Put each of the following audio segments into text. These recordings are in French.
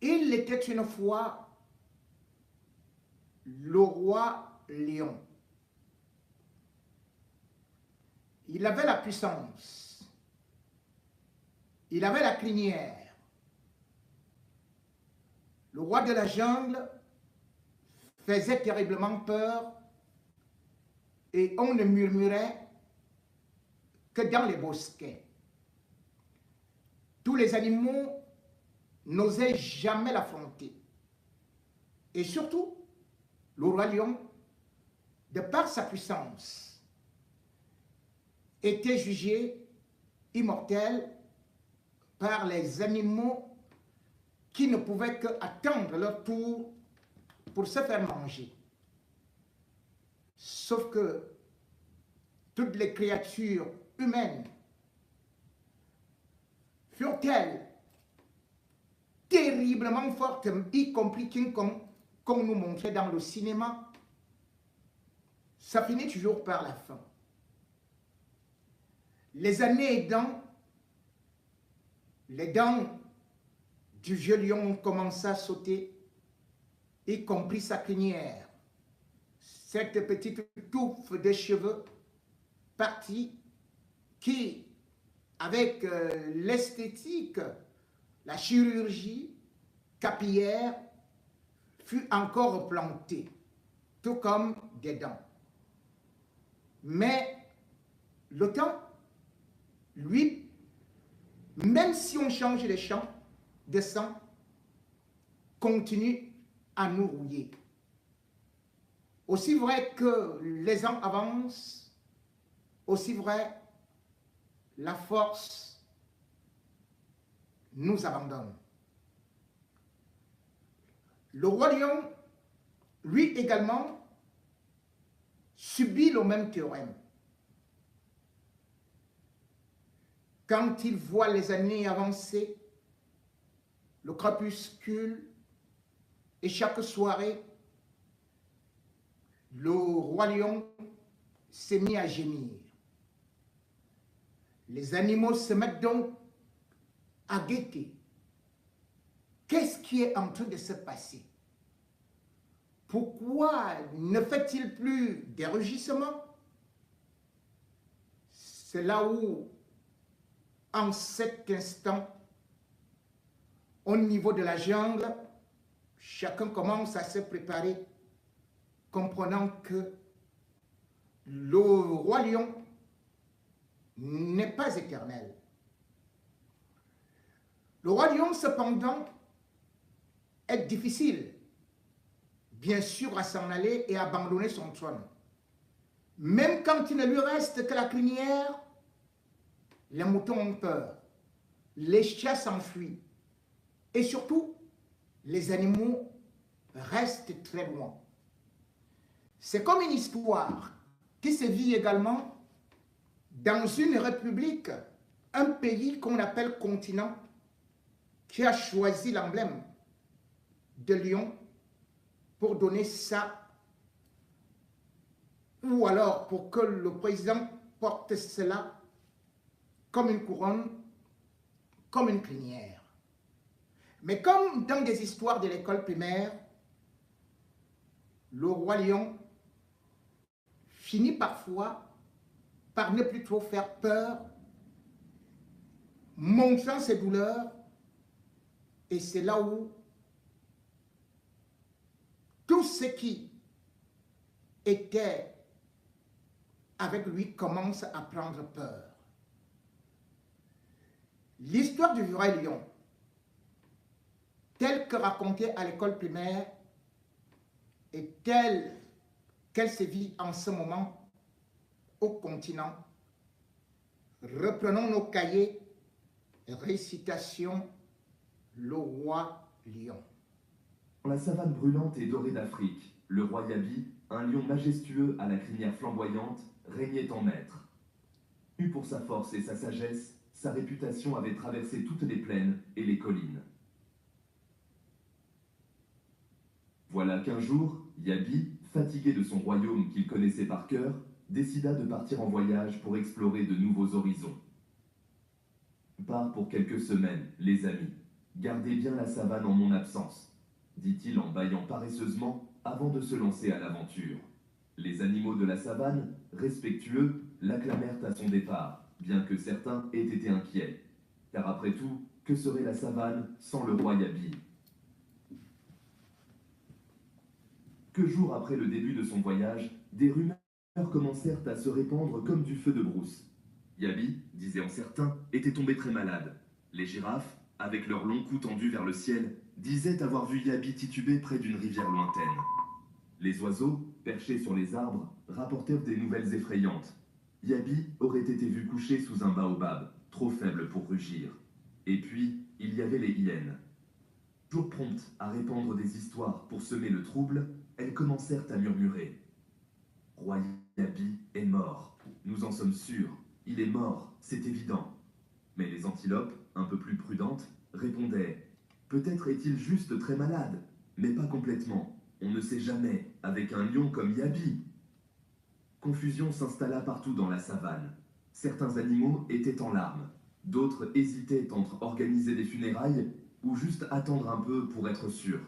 Il était une fois le roi lion. Il avait la puissance. Il avait la crinière. Le roi de la jungle faisait terriblement peur et on ne murmurait que dans les bosquets. Tous les animaux n'osaient jamais l'affronter. Et surtout, le roi lion, de par sa puissance, était jugé immortel par les animaux qui ne pouvaient qu'attendre leur tour pour se faire manger. Sauf que toutes les créatures humaines furent-elles terriblement fortes, y compris King Kong, qu'on nous montrait dans le cinéma, ça finit toujours par la fin. Les années aidant, les dents du vieux lion ont commencé à sauter, y compris sa crinière. Cette petite touffe de cheveux partie qui, avec l'esthétique, la chirurgie capillaire, fut encore plantée, tout comme des dents. Mais le temps, lui, même si on change de sang, continue à nous rouiller. Aussi vrai que les ans avancent, aussi vrai la force nous abandonne. Le roi lion, lui également, subit le même théorème. Quand il voit les années avancer, le crépuscule, et chaque soirée, le roi lion s'est mis à gémir. Les animaux se mettent donc à guetter. Qu'est-ce qui est en train de se passer? Pourquoi ne fait-il plus des rugissements? C'est là où, en cet instant, au niveau de la jungle, chacun commence à se préparer, comprenant que le roi lion n'est pas éternel. Le roi lion, cependant, est difficile, bien sûr, à s'en aller et abandonner son trône. Même quand il ne lui reste que la crinière, les moutons ont peur, les chats s'enfuient, et surtout, les animaux restent très loin. C'est comme une histoire qui se vit également dans une république, un pays qu'on appelle continent, qui a choisi l'emblème de lion pour donner ça, ou alors pour que le président porte cela comme une couronne, comme une crinière. Mais comme dans des histoires de l'école primaire, le roi lion finit parfois par ne plus trop faire peur, montrant ses douleurs, et c'est là où tout ce qui était avec lui commence à prendre peur. L'histoire du vrai lion, telle que racontée à l'école primaire, est telle qu'elle se vit en ce moment au continent. Reprenons nos cahiers, récitation, le roi lion. Dans la savane brûlante et dorée d'Afrique, le roi Yabi, un lion majestueux à la crinière flamboyante, régnait en maître. Connu pour sa force et sa sagesse, sa réputation avait traversé toutes les plaines et les collines. Voilà qu'un jour, Yabi, fatigué de son royaume qu'il connaissait par cœur, décida de partir en voyage pour explorer de nouveaux horizons. On part pour quelques semaines, les amis. Gardez bien la savane en mon absence, dit-il en bâillant paresseusement avant de se lancer à l'aventure. Les animaux de la savane, respectueux, l'acclamèrent à son départ, bien que certains aient été inquiets. Car après tout, que serait la savane sans le roi Yabi? Que jours après le début de son voyage, des rumeurs commencèrent à se répandre comme du feu de brousse. Yabi, disaient certains, était tombé très malade. Les girafes, avec leurs longs coups tendus vers le ciel, disaient avoir vu Yabi tituber près d'une rivière lointaine. Les oiseaux, perchés sur les arbres, rapportèrent des nouvelles effrayantes. Yabi aurait été vu couché sous un baobab, trop faible pour rugir. Et puis, il y avait les hyènes. Toujours promptes à répandre des histoires pour semer le trouble, elles commencèrent à murmurer. Roi Yabi est mort, nous en sommes sûrs, il est mort, c'est évident. Mais les antilopes, un peu plus prudentes, répondaient. Peut-être est-il juste très malade, mais pas complètement. On ne sait jamais, avec un lion comme Yabi. Confusion s'installa partout dans la savane. Certains animaux étaient en larmes, d'autres hésitaient entre organiser des funérailles ou juste attendre un peu pour être sûrs.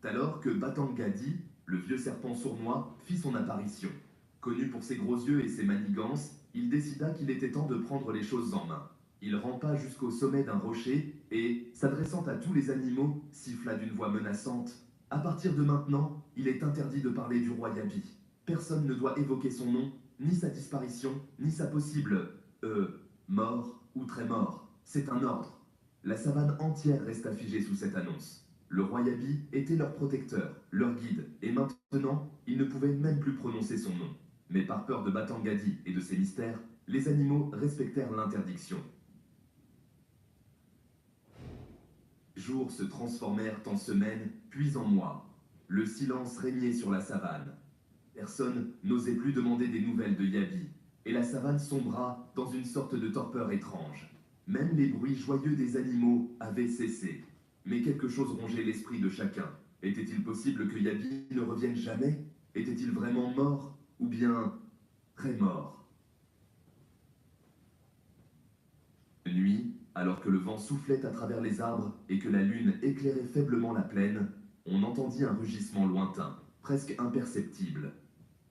Alors que Batangadi, le vieux serpent sournois, fit son apparition. Connu pour ses gros yeux et ses manigances, il décida qu'il était temps de prendre les choses en main. Il rampa jusqu'au sommet d'un rocher et, s'adressant à tous les animaux, siffla d'une voix menaçante. « À partir de maintenant, il est interdit de parler du roi Yabi. Personne ne doit évoquer son nom, ni sa disparition, ni sa possible... mort ou très mort. C'est un ordre. » La savane entière resta figée sous cette annonce. Le roi Yabi était leur protecteur, leur guide, et maintenant, ils ne pouvaient même plus prononcer son nom. Mais par peur de Batangadi et de ses mystères, les animaux respectèrent l'interdiction. Les jours se transformèrent en semaines, puis en mois. Le silence régnait sur la savane. Personne n'osait plus demander des nouvelles de Yabi, et la savane sombra dans une sorte de torpeur étrange. Même les bruits joyeux des animaux avaient cessé. Mais quelque chose rongeait l'esprit de chacun. Était-il possible que Yabi ne revienne jamais? Était-il vraiment mort? Ou bien très mort? De nuit, alors que le vent soufflait à travers les arbres et que la lune éclairait faiblement la plaine, on entendit un rugissement lointain, presque imperceptible.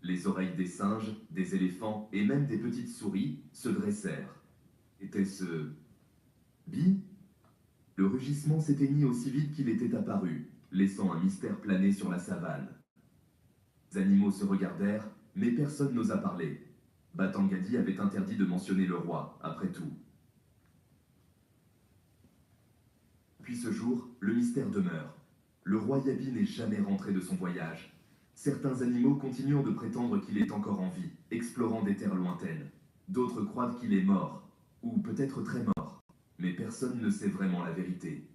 Les oreilles des singes, des éléphants et même des petites souris se dressèrent. Était-ce Bi? Le rugissement s'éteignit aussi vite qu'il était apparu, laissant un mystère planer sur la savane. Les animaux se regardèrent, mais personne n'osa parler. Batangadi avait interdit de mentionner le roi, après tout. Puis ce jour, le mystère demeure. Le roi Yabi n'est jamais rentré de son voyage. Certains animaux continuent de prétendre qu'il est encore en vie, explorant des terres lointaines. D'autres croient qu'il est mort, ou peut-être très mort. Mais personne ne sait vraiment la vérité.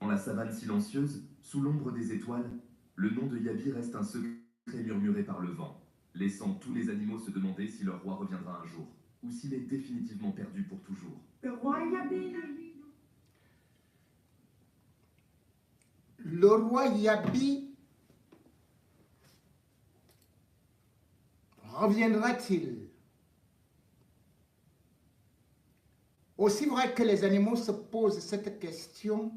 Dans la savane silencieuse, sous l'ombre des étoiles, le nom de Yabi reste un secret murmuré par le vent, laissant tous les animaux se demander si leur roi reviendra un jour, ou s'il est définitivement perdu pour toujours. Le roi Yabi. Le roi Yabi reviendra-t-il? Aussi vrai que les animaux se posent cette question,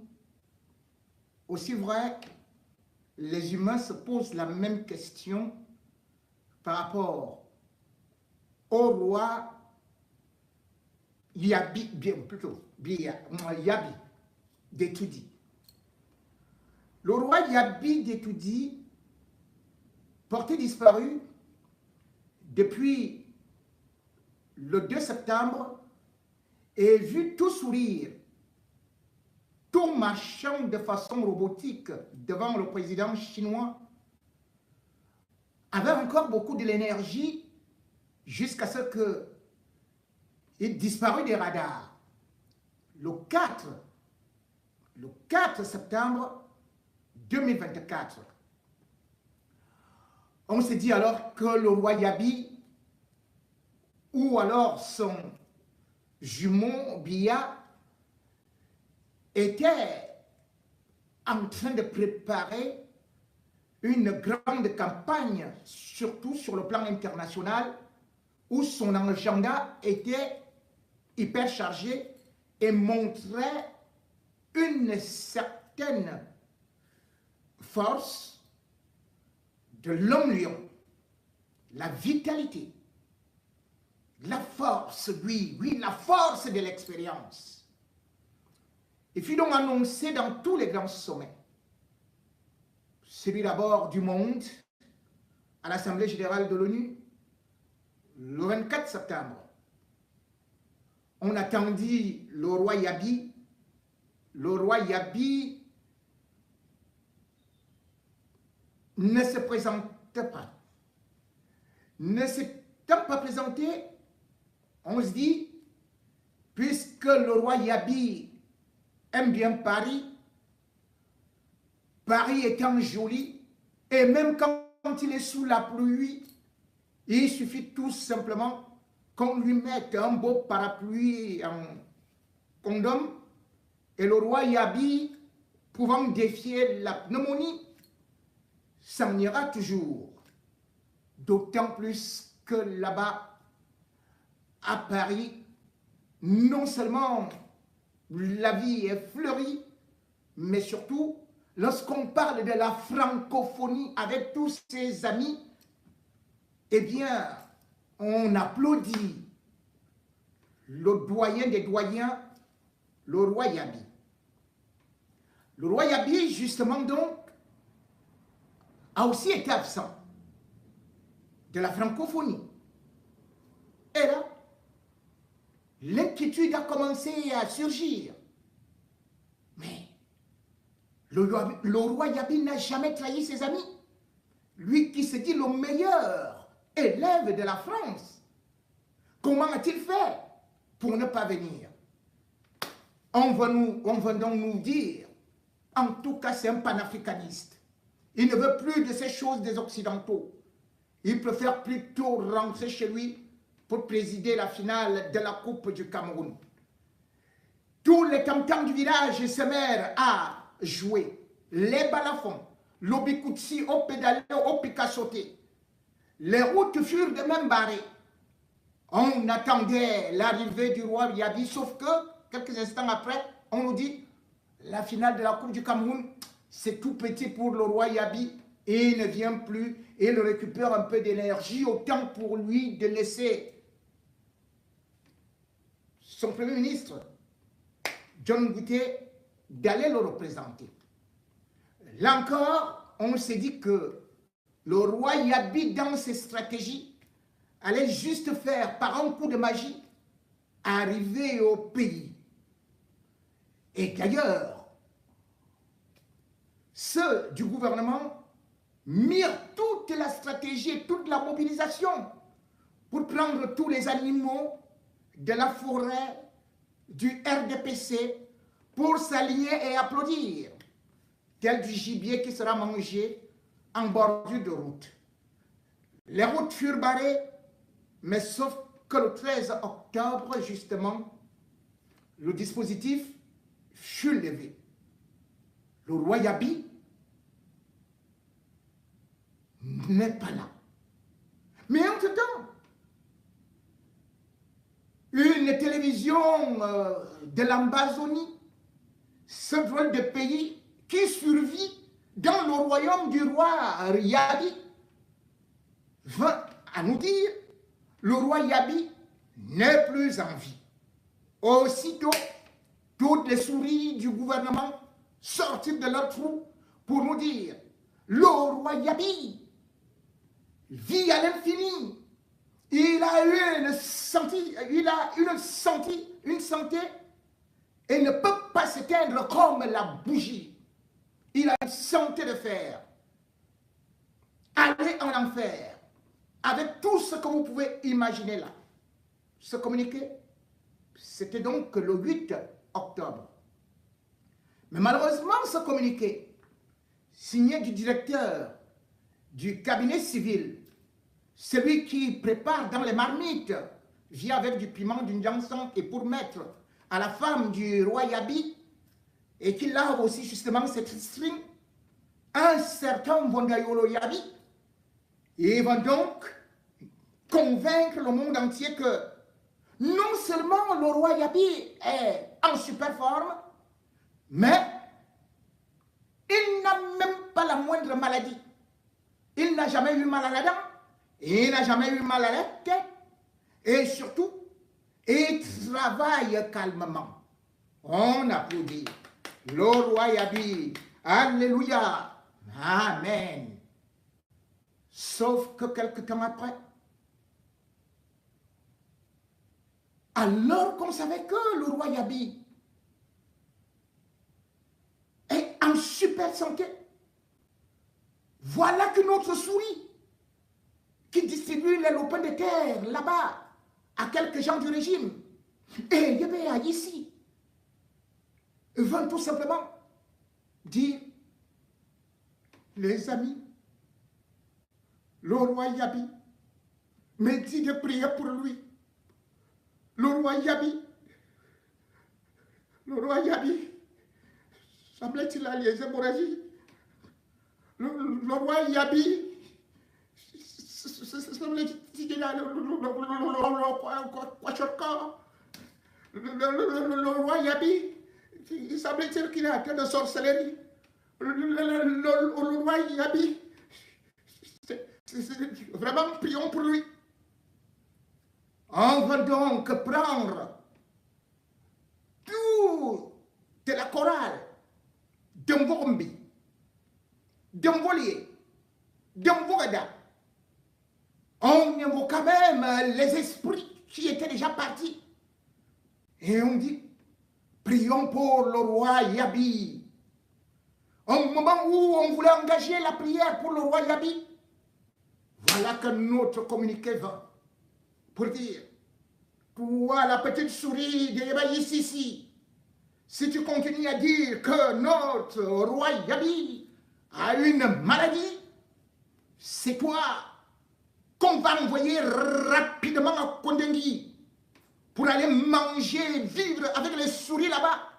aussi vrai les humains se posent la même question par rapport au roi Yabi, Yabi d'Etoudi. Le roi Yabi d'Etoudi, porté disparu depuis le 2 septembre, et vu tout sourire, tout marchant de façon robotique devant le président chinois, avait encore beaucoup de l'énergie jusqu'à ce qu'il disparut des radars. Le 4 septembre 2024. On se dit alors que le roi Yabi, ou alors son jumeau Biya, était en train de préparer une grande campagne, surtout sur le plan international, où son agenda était hyper chargé et montrait une certaine force de l'homme lion, la vitalité, la force, oui, la force de l'expérience. Il fut donc annoncé dans tous les grands sommets. Celui d'abord du monde, à l'Assemblée générale de l'ONU, le 24 septembre. On attendit le roi Yabi. Le roi Yabi ne se présentait pas. Ne s'étant pas présenté, on se dit, puisque le roi Yabi aime bien Paris, Paris étant joli, et même quand il est sous la pluie, il suffit tout simplement qu'on lui mette un beau parapluie en condom, et le roi Yabi, pouvant défier la pneumonie, s'en ira toujours. D'autant plus que là-bas, à Paris, non seulement la vie est fleurie, mais surtout, lorsqu'on parle de la francophonie avec tous ses amis, eh bien, on applaudit le doyen des doyens, le roi Yabi. Le roi Yabi, justement donc, a aussi été absent de la francophonie. Et là, l'inquiétude a commencé à surgir. Mais le roi Yabi n'a jamais trahi ses amis. Lui qui se dit le meilleur élève de la France. Comment a-t-il fait pour ne pas venir? On va donc nous dire, en tout cas c'est un panafricaniste. Il ne veut plus de ces choses des Occidentaux. Il préfère plutôt rentrer chez lui pour présider la finale de la Coupe du Cameroun. Tous les tam-tams du village se mettent à jouer. Les balafons, l'obikoutsi, au pédalé, au picachoté. Les routes furent de même barrées. On attendait l'arrivée du roi Yabi, sauf que, quelques instants après, on nous dit la finale de la Coupe du Cameroun, c'est tout petit pour le roi Yabi et il ne vient plus et il récupère un peu d'énergie, autant pour lui de laisser son premier ministre, John Gouttet, d'aller le représenter. Là encore, on s'est dit que le roi Yabi, dans ses stratégies, allait juste faire, par un coup de magie, arriver au pays. Et d'ailleurs, ceux du gouvernement mirent toute la stratégie et toute la mobilisation pour prendre tous les animaux de la forêt du RDPC pour s'aligner et applaudir, tel du gibier qui sera mangé en bordure de route. Les routes furent barrées, mais sauf que le 13 octobre, justement, le dispositif fut levé. Le roi Yabi n'est pas là. Mais entre-temps, une télévision de l'Ambazonie, ce drôle de pays qui survit dans le royaume du roi Yabi, vint à nous dire le roi Yabi n'est plus en vie. Aussitôt, toutes les souris du gouvernement sortirent de leur trou pour nous dire le roi Yabi vit à l'infini. Il a une santé et ne peut pas s'éteindre comme la bougie. Il a une santé de fer. Allez en enfer avec tout ce que vous pouvez imaginer là. Ce communiqué, c'était donc le 8 octobre. Mais malheureusement, ce communiqué, signé du directeur du cabinet civil, celui qui prépare dans les marmites, vient avec du piment, d'une janson, et pour mettre à la femme du roi Yabi, et qui lave aussi justement cette string, un certain Vondayolo Yabi, et il va donc convaincre le monde entier que non seulement le roi Yabi est en super forme, mais il n'a même pas la moindre maladie. Il n'a jamais eu mal à la dent, il n'a jamais eu mal à la tête, et surtout, il travaille calmement. On applaudit. Le roi Yabi, alléluia, amen. Sauf que quelque temps après, alors qu'on savait que le roi Yabi est en super santé, voilà que notre souris, qui distribue les lopins de terre là-bas à quelques gens du régime, et Yébéa ici, veulent tout simplement dire, les amis, le roi Yabi me dit de prier pour lui. Le roi Yabi, semblait-il à les hémorragies. Le roi Yabi, semblait-il à le roi Yabi, il semblait-il qu'il est atteint de sorcellerie. Le roi Yabi, vraiment, prions pour lui. On va donc prendre tout de la chorale de Mbombi, de Mbolié, de Mbogada. On évoque quand même les esprits qui étaient déjà partis. Et on dit, prions pour le roi Yabi. Au moment où on voulait engager la prière pour le roi Yabi, voilà que notre communiqué va pour dire, toi la petite souris de Yabaï ici, si tu continues à dire que notre roi Yabi a une maladie, c'est toi qu'on va envoyer rapidement à Kondengui pour aller manger, vivre avec les souris là-bas.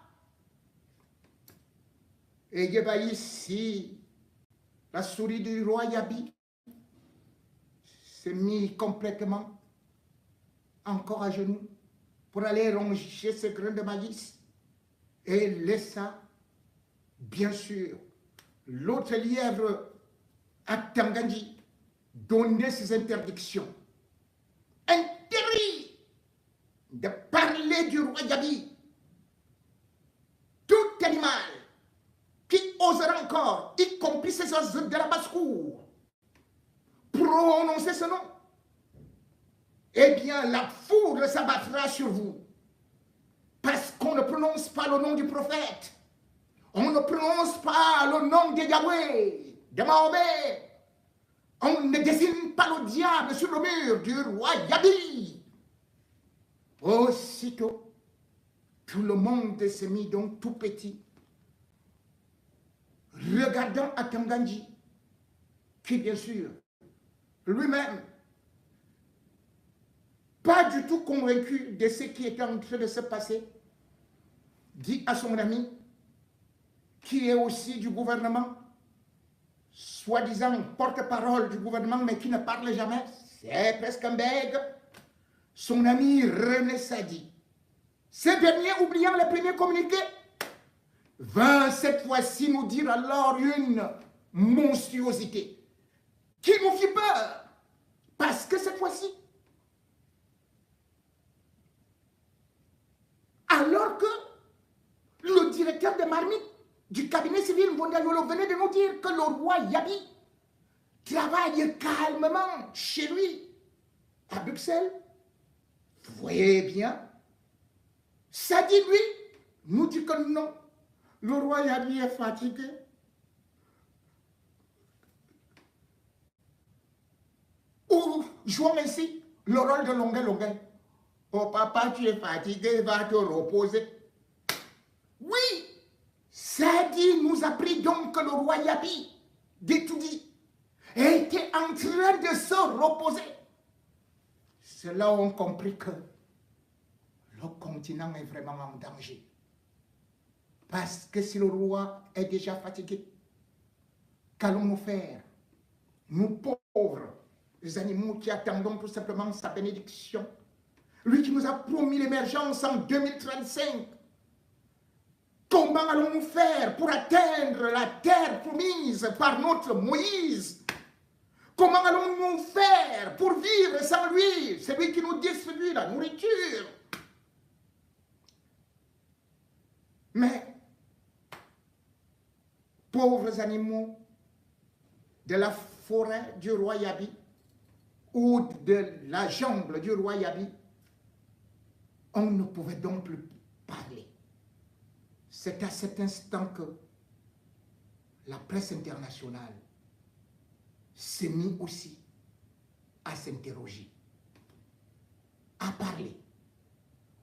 Et Yabaï ici, la souris du roi Yabi, s'est mis complètement encore à genoux pour aller ronger ses grains de maïs et laissa, bien sûr, l'autre lièvre à Tangandji donner ses interdictions. Interdit de parler du roi Yabi. Tout animal qui osera encore, y compris ces oiseaux de la basse-cour, prononcer ce nom, eh bien la foudre s'abattra sur vous. Parce qu'on ne prononce pas le nom du prophète. On ne prononce pas le nom de Yahweh, de Mahomet. On ne désigne pas le diable sur le mur du roi Yabi. Aussitôt, tout le monde s'est mis donc tout petit, regardant à Tangandji, qui bien sûr, lui-même, pas du tout convaincu de ce qui était en train de se passer, dit à son ami, qui est aussi du gouvernement, soi-disant porte-parole du gouvernement, mais qui ne parle jamais, c'est presque un bègue, son ami René Sadi. Ce dernier, oubliant le premier communiqué, vint cette fois-ci nous dire alors une monstruosité qui nous fit peur, parce que cette fois-ci, alors que le directeur de marmite du cabinet civil Mbondayolo venait de nous dire que le roi Yabi travaille calmement chez lui à Bruxelles. Vous voyez bien, ça dit lui, nous dit que non, le roi Yabi est fatigué. Ou jouons ainsi le rôle de Longuet. Oh papa, tu es fatigué, va te reposer. Oui, Sadi nous a pris donc que le roi Yabi, d'Etoudi, était en train de se reposer. C'est là où on comprit que le continent est vraiment en danger. Parce que si le roi est déjà fatigué, qu'allons-nous faire? Nous pauvres animaux qui attendons tout simplement sa bénédiction. Lui qui nous a promis l'émergence en 2035. Comment allons-nous faire pour atteindre la terre promise par notre Moïse? Comment allons-nous faire pour vivre sans lui, celui qui nous distribue la nourriture? Mais, pauvres animaux de la forêt du roi Yabi ou de la jungle du roi Yabi, on ne pouvait donc plus parler. C'est à cet instant que la presse internationale s'est mise aussi à s'interroger, à parler.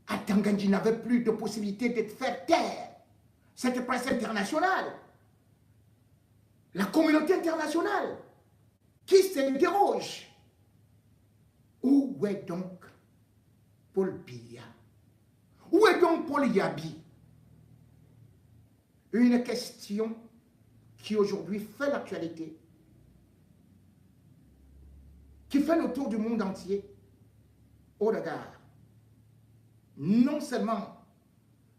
À Tangandji n'avait plus de possibilité de faire taire cette presse internationale. La communauté internationale qui s'interroge. Où est donc Paul Biya? Où est donc Paul Yabi? Une question qui aujourd'hui fait l'actualité, qui fait le tour du monde entier au regard non seulement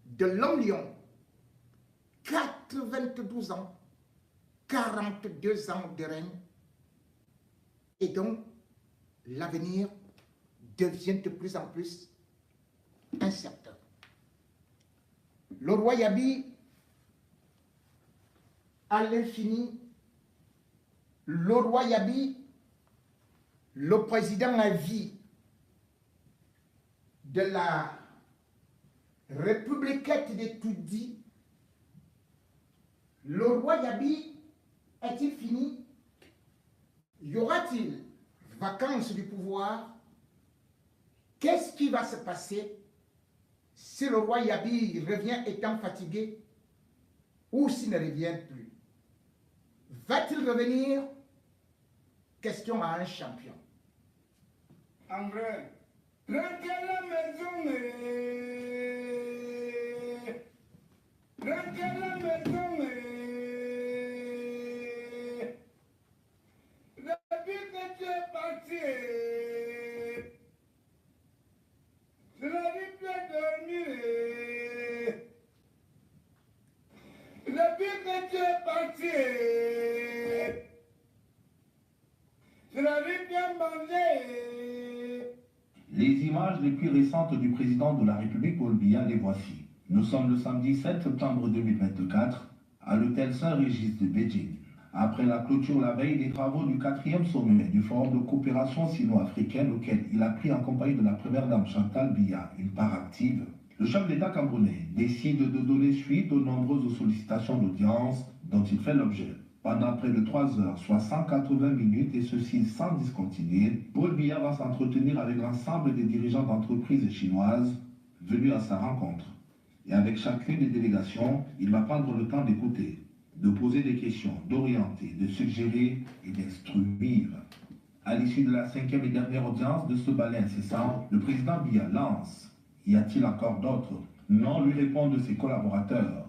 de l'homme lion, 92 ans, 42 ans de règne, et donc l'avenir devient de plus en plus incertain. Le roi Yabi, à l'infini, le roi Yabi, le président à vie de la République des Toudis, le roi Yabi est-il fini? Y aura-t-il vacances du pouvoir? Qu'est-ce qui va se passer si le roi Yabi revient étant fatigué ou s'il ne revient plus? Va-t-il revenir? Question à un champion. André, rentre à la maison, rentre à la maison, depuis que tu es parti, je n'arrive plus à dormir. Depuis que tu es parti, je n'arrive plus à manger. Les images les plus récentes du président de la République, Paul Biya, les voici. Nous sommes le samedi 7 septembre 2024 à l'hôtel Saint-Régis de Beijing. Après la clôture la veille des travaux du 4e sommet du Forum de coopération sino-africaine auquel il a pris en compagnie de la première dame Chantal Biya une part active, le chef d'État camerounais décide de donner suite aux nombreuses sollicitations d'audience dont il fait l'objet. Pendant près de 3 heures, soit 180 minutes, et ceci sans discontinuer, Paul Biya va s'entretenir avec l'ensemble des dirigeants d'entreprises chinoises venus à sa rencontre. Et avec chacune des délégations, il va prendre le temps d'écouter, de poser des questions, d'orienter, de suggérer et d'instruire. À l'issue de la 5e et dernière audience de ce balai incessant, le président Biya lance « Y a-t-il encore d'autres ?» Non, lui répondent ses collaborateurs.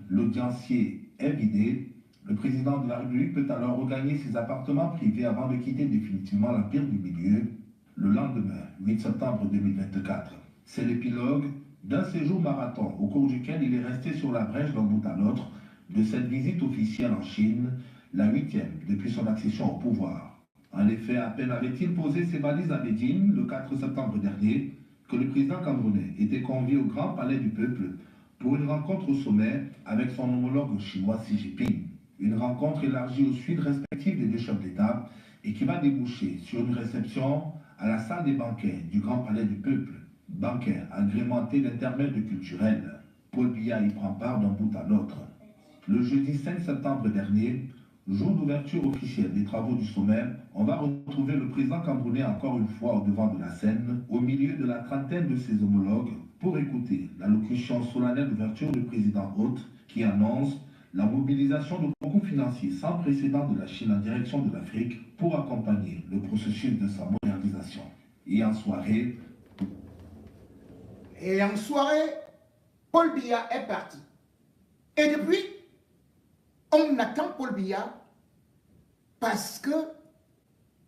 L'audiencier est vidé. Le président de la République peut alors regagner ses appartements privés avant de quitter définitivement l'Empire du Milieu le lendemain, 8 septembre 2024. C'est l'épilogue d'un séjour marathon au cours duquel il est resté sur la brèche d'un bout à l'autre de cette visite officielle en Chine, la 8e depuis son accession au pouvoir. En effet, à peine avait-il posé ses valises à Beijing le 4 septembre dernier que le président camerounais était convié au Grand Palais du Peuple pour une rencontre au sommet avec son homologue chinois Xi Jinping. Une rencontre élargie aux suites respectives des deux chefs d'État et qui va déboucher sur une réception à la salle des banquets du Grand Palais du Peuple, banquet agrémenté d'intermèdes culturels. Paul Biya y prend part d'un bout à l'autre. Le jeudi 5 septembre dernier, jour d'ouverture officielle des travaux du sommet, on va retrouver le président camerounais encore une fois au devant de la scène, au milieu de la trentaine de ses homologues, pour écouter l'allocution solennelle d'ouverture du président hôte qui annonce la mobilisation de concours financiers sans précédent de la Chine en direction de l'Afrique pour accompagner le processus de sa modernisation. Et en soirée, Paul Biya est parti. Et depuis, on attend Paul Biya parce que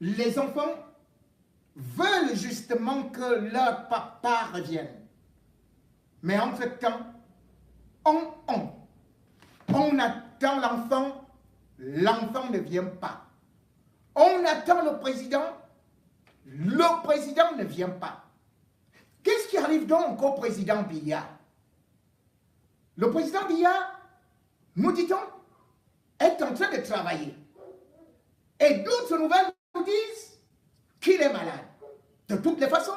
les enfants veulent justement que leur papa revienne. Mais entre-temps, On attend l'enfant, l'enfant ne vient pas. On attend le président ne vient pas. Qu'est-ce qui arrive donc au président Biya? Le président Biya, nous dit-on, est en train de travailler. Et d'autres nouvelles nous disent qu'il est malade. De toutes les façons,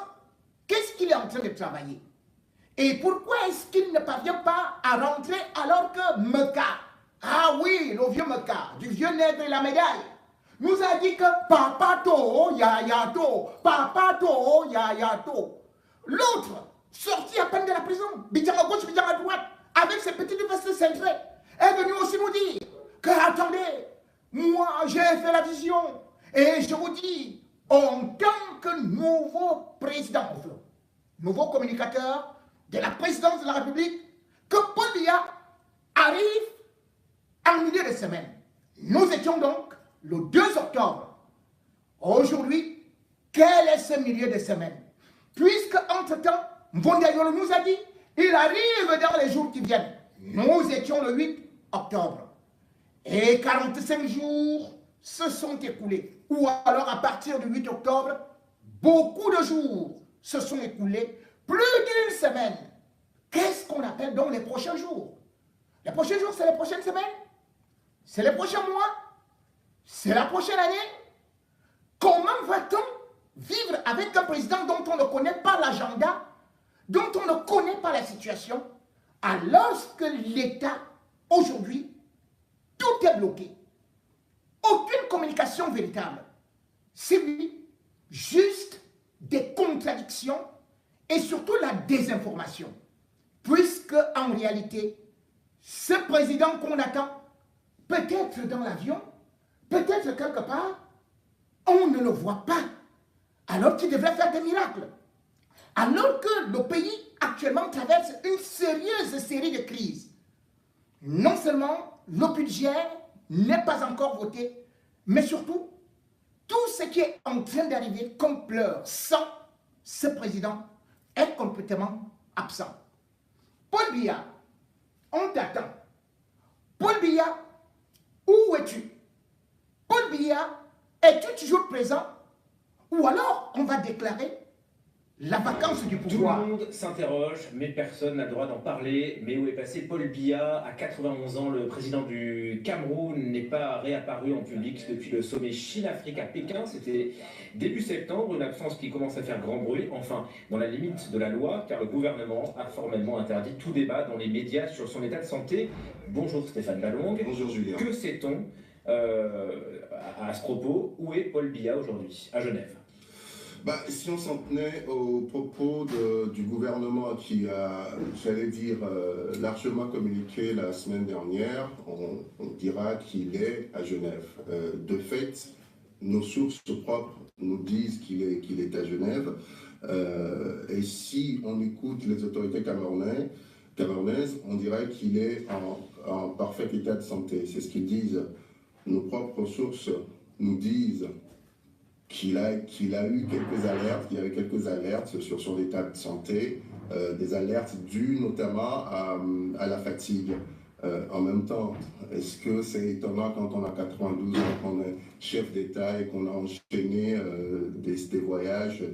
qu'est-ce qu'il est en train de travailler? Et pourquoi est-ce qu'il ne parvient pas à rentrer alors que Meka, ah oui, le vieux Meka, du vieux nègre et la médaille, nous a dit que papa to, ya to, papa to, ya to. L'autre, sorti à peine de la prison, bidjan à gauche, bidjan à droite, avec ses petites vestes cintrées, est venu aussi nous dire que, attendez, moi j'ai fait la vision, et je vous dis, en tant que nouveau président, nouveau communicateur de la présidence de la République, que Paul Biya arrive en milieu de semaine. Nous étions donc le 2 octobre. Aujourd'hui, quel est ce milieu de semaine? Puisque, entre-temps, Mbondayolo nous a dit, il arrive dans les jours qui viennent. Nous étions le 8 octobre. Et 45 jours se sont écoulés. Ou alors, à partir du 8 octobre, beaucoup de jours se sont écoulés. Plus d'une semaine. Qu'est-ce qu'on appelle donc les prochains jours? Les prochains jours, c'est les prochaines semaines? C'est les prochains mois? C'est la prochaine année? Comment va-t-on vivre avec un président dont on ne connaît pas l'agenda, dont on ne connaît pas la situation, alors que l'État, aujourd'hui, tout est bloqué? Aucune communication véritable. C'est lui, juste des contradictions et surtout la désinformation. Puisque, en réalité, ce président qu'on attend, peut-être dans l'avion, peut-être quelque part, on ne le voit pas. Alors qu'il devrait faire des miracles. Alors que le pays actuellement traverse une sérieuse série de crises. Non seulement le budget n'est pas encore voté, mais surtout, tout ce qui est en train d'arriver comme pleurs sans ce président est complètement absent. Paul Biya, on t'attend. Paul Biya, où es-tu? Paul Biya, es-tu toujours présent? Ou alors on va déclarer la vacance du pouvoir. Tout le monde s'interroge, mais personne n'a le droit d'en parler. Mais où est passé Paul Biya? À 91 ans, le président du Cameroun n'est pas réapparu en public depuis le sommet Chine-Afrique à Pékin. C'était début septembre, une absence qui commence à faire grand bruit. Enfin, dans la limite de la loi, car le gouvernement a formellement interdit tout débat dans les médias sur son état de santé. Bonjour Stéphane Balong. Bonjour Julien. Que sait-on à ce propos? Où est Paul Biya aujourd'hui, à Genève? Si on s'en tenait aux propos du gouvernement qui a, j'allais dire, largement communiqué la semaine dernière, on dira qu'il est à Genève. De fait, nos sources propres nous disent qu'il est à Genève. Et si on écoute les autorités camerounaises, on dirait qu'il est en parfait état de santé. C'est ce qu'ils disent. Nos propres sources nous disent qu'il a eu quelques alertes, qu'il y avait quelques alertes sur son état de santé, des alertes dues notamment à la fatigue. En même temps, est-ce que c'est étonnant quand on a 92 ans, qu'on est chef d'État et qu'on a enchaîné des voyages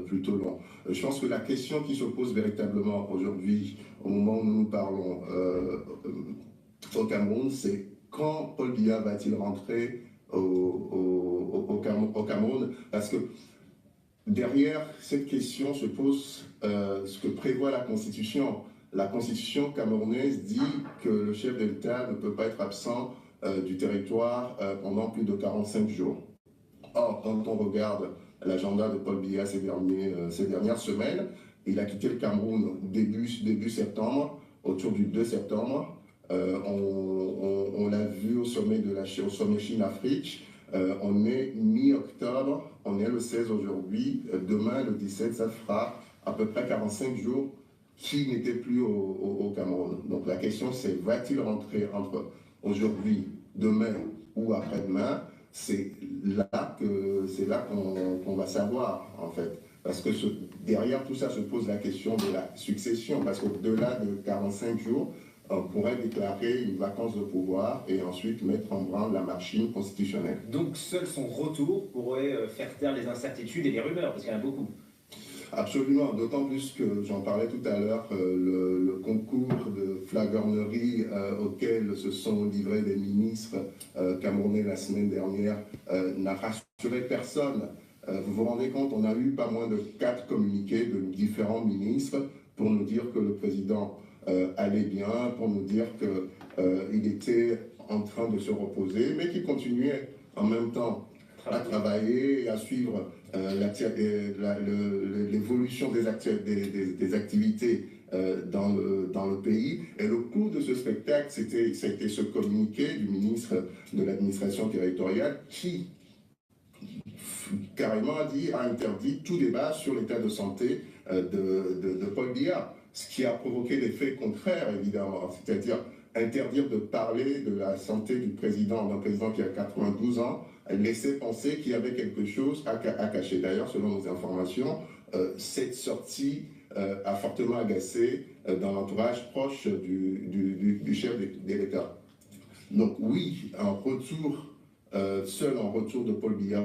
plutôt longs? Je pense que la question qui se pose véritablement aujourd'hui, au moment où nous parlons au Cameroun, c'est quand Paul Biya va-t-il rentrer au Cameroun, parce que derrière cette question se pose ce que prévoit la Constitution. La Constitution camerounaise dit que le chef de l'État ne peut pas être absent du territoire pendant plus de 45 jours. Or, quand on regarde l'agenda de Paul Biya ces dernières semaines, il a quitté le Cameroun début septembre, autour du 2 septembre. On l'a vu au sommet Chine-Afrique. On est mi-octobre, on est le 16 aujourd'hui. Demain, le 17, ça fera à peu près 45 jours qu'il n'était plus au Cameroun. Donc la question c'est, va-t-il rentrer entre aujourd'hui, demain ou après-demain? C'est là qu'on va savoir en fait. Parce que derrière tout ça se pose la question de la succession. Parce qu'au-delà de 45 jours, on pourrait déclarer une vacance de pouvoir et ensuite mettre en branle la machine constitutionnelle. Donc seul son retour pourrait faire taire les incertitudes et les rumeurs, parce qu'il y en a beaucoup. Absolument, d'autant plus que j'en parlais tout à l'heure, le concours de flagornerie auquel se sont livrés les ministres camerounais la semaine dernière n'a rassuré personne. Vous vous rendez compte, on a eu pas moins de 4 communiqués de différents ministres pour nous dire que le président allait bien, pour nous dire qu'il était en train de se reposer, mais qu'il continuait en même temps à travailler et à suivre l'évolution des activités dans le pays. Et le coût de ce spectacle, c'était ce communiqué du ministre de l'administration territoriale qui carrément a interdit tout débat sur l'état de santé de Paul Biya, ce qui a provoqué l'effet contraire, évidemment, c'est-à-dire interdire de parler de la santé du président, d'un président qui a 92 ans, laisser penser qu'il y avait quelque chose à cacher. D'ailleurs, selon nos informations, cette sortie a fortement agacé dans l'entourage proche du chef de l'État. Donc oui, seul un retour de Paul Biya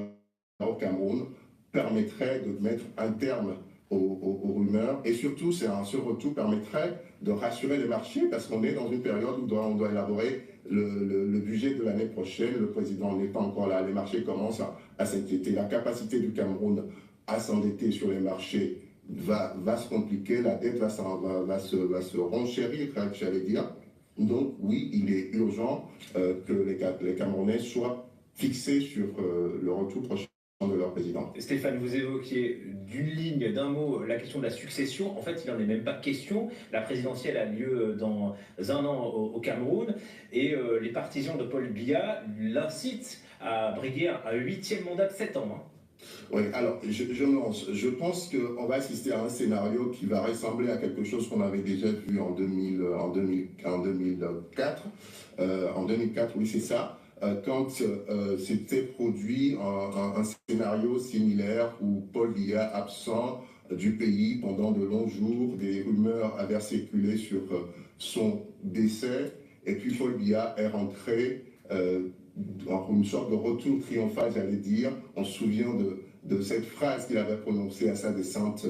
au Cameroun permettrait de mettre un terme aux rumeurs, et surtout, ce retour permettrait de rassurer les marchés, parce qu'on est dans une période où on doit élaborer le budget de l'année prochaine. Le président n'est pas encore là, les marchés commencent à s'inquiéter. La capacité du Cameroun à s'endetter sur les marchés va se compliquer, la dette va se renchérir, j'allais dire. Donc oui, il est urgent que les Camerounais soient fixés sur le retour prochain de leur président. Stéphane, vous évoquiez d'une ligne, d'un mot, la question de la succession. En fait, il n'en est même pas question. La présidentielle a lieu dans un an au Cameroun et les partisans de Paul Biya l'incitent à briguer un 8e mandat de 7 ans. Hein. Oui, alors je pense qu'on va assister à un scénario qui va ressembler à quelque chose qu'on avait déjà vu en 2004. En 2004, oui, c'est ça. Quand s'était produit un scénario similaire où Paul Biya absent du pays pendant de longs jours, des rumeurs avaient circulé sur son décès, et puis Paul Biya est rentré en une sorte de retour triomphal, j'allais dire. On se souvient de cette phrase qu'il avait prononcée à sa descente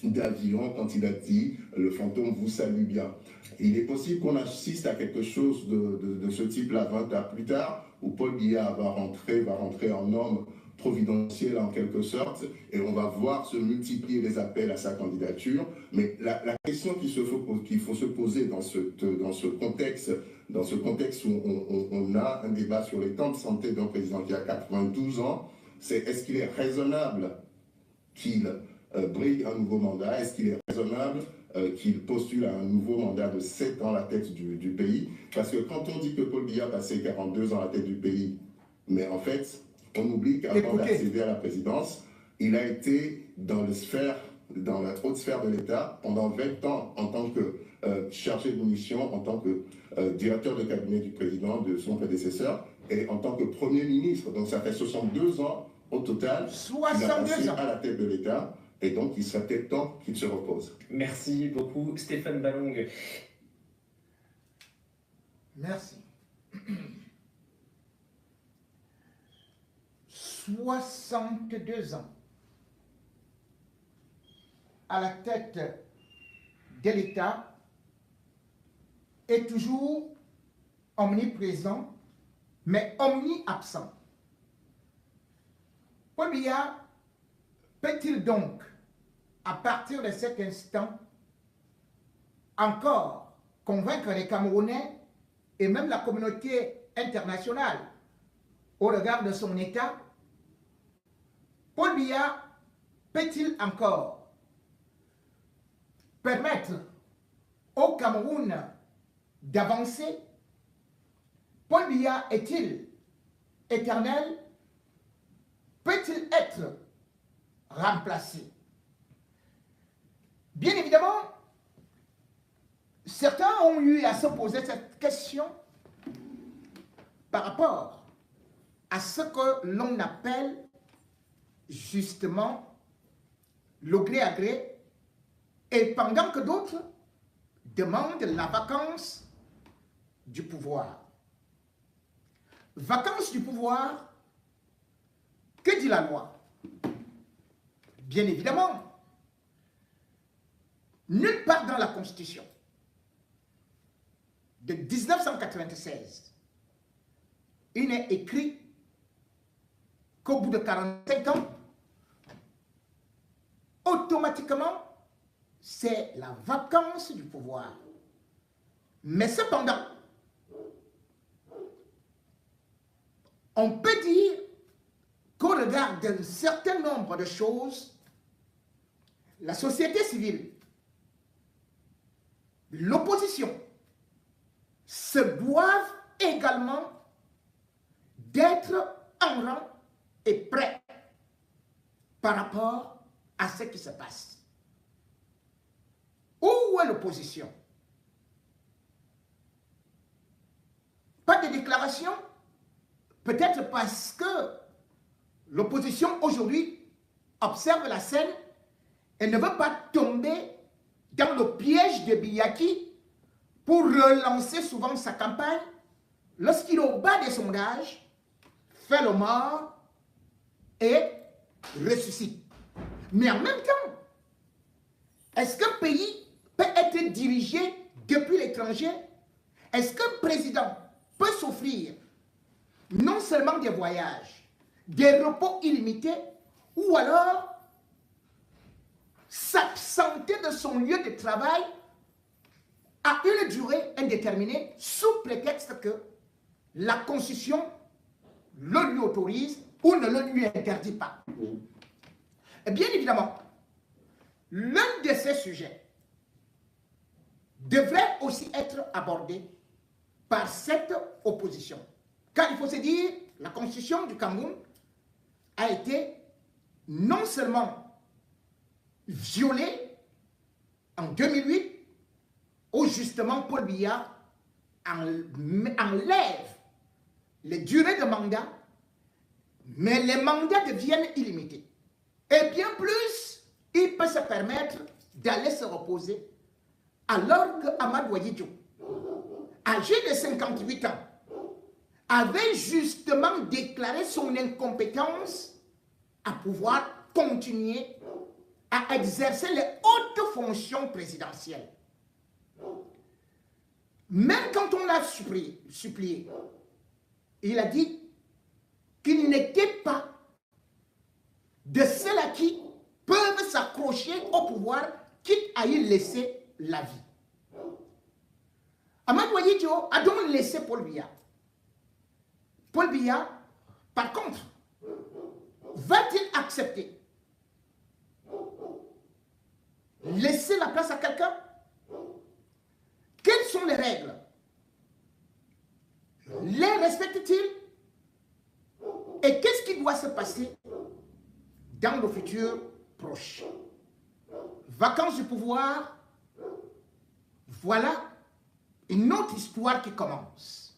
d'avion quand il a dit « Le fantôme vous salue bien ». Il est possible qu'on assiste à quelque chose de ce type-là 20 ans plus tard, où Paul Biya va rentrer en homme providentiel en quelque sorte, et on va voir se multiplier les appels à sa candidature. Mais la question qu'il faut se poser dans ce contexte où on a un débat sur l'état de santé d'un président qui a 92 ans, c'est est-ce qu'il est raisonnable qu'il brille un nouveau mandat? Est-ce qu'il est raisonnable qu'il postule à un nouveau mandat de 7 ans à la tête du pays? Parce que quand on dit que Paul Biya a passé 42 ans à la tête du pays, mais en fait, on oublie qu'avant d'accéder à la présidence, il a été dans la haute sphère de l'État pendant 20 ans en tant que chargé de mission, en tant que directeur de cabinet du président, de son prédécesseur, et en tant que Premier ministre. Donc ça fait 62 ans au total qu'il a passé à la tête de l'État. Et donc, il serait peut-être temps qu'il se repose. Merci beaucoup, Stéphane Balong. Merci. 62 ans à la tête de l'État est toujours omniprésent, mais omni-absent. Paul Biya peut-il donc, à partir de cet instant, encore convaincre les Camerounais et même la communauté internationale au regard de son état? Paul Biya peut-il encore permettre au Cameroun d'avancer? Paul Biya est-il éternel? Peut-il être remplacé? Bien évidemment, certains ont eu à se poser cette question par rapport à ce que l'on appelle justement le gré à gré, et pendant que d'autres demandent la vacance du pouvoir. Vacance du pouvoir, que dit la loi? Bien évidemment, nulle part dans la Constitution de 1996, il n'est écrit qu'au bout de 45 ans, automatiquement, c'est la vacance du pouvoir. Mais cependant, on peut dire qu'au regard d'un certain nombre de choses, la société civile, l'opposition, se doivent également d'être en rang et prêts par rapport à ce qui se passe. Où est l'opposition? Pas de déclaration? Peut-être parce que l'opposition aujourd'hui observe la scène et ne veut pas tomber dans le piège de Biyaki pour relancer souvent sa campagne lorsqu'il est au bas des sondages, fait le mort et ressuscite. Mais en même temps, est-ce qu'un pays peut être dirigé depuis l'étranger? Est-ce qu'un président peut s'offrir non seulement des voyages, des repos illimités, ou alors s'absenter de son lieu de travail à une durée indéterminée sous prétexte que la Constitution le lui autorise ou ne le lui interdit pas? Et bien évidemment, l'un de ces sujets devrait aussi être abordé par cette opposition. Car il faut se dire, la Constitution du Cameroun a été non seulement violée en 2008, où justement Paul Biya enlève les durées de mandat, mais les mandats deviennent illimités. Et bien plus, il peut se permettre d'aller se reposer alors que Amadou Ahidjo, âgé de 58 ans, avait justement déclaré son incompétence à pouvoir continuer à exercer les hautes fonctions présidentielles. Même quand on l'a supplié, il a dit qu'il n'était pas de ceux-là qui peuvent s'accrocher au pouvoir, quitte à y laisser la vie. Amadou Ahidjo a donc laissé Paul Biya. Paul Biya, par contre, va-t-il accepter laisser la place à quelqu'un? Quelles sont les règles? Les respecte-t-il? Et qu'est-ce qui doit se passer dans le futur proche? Vacance du pouvoir, voilà une autre histoire qui commence.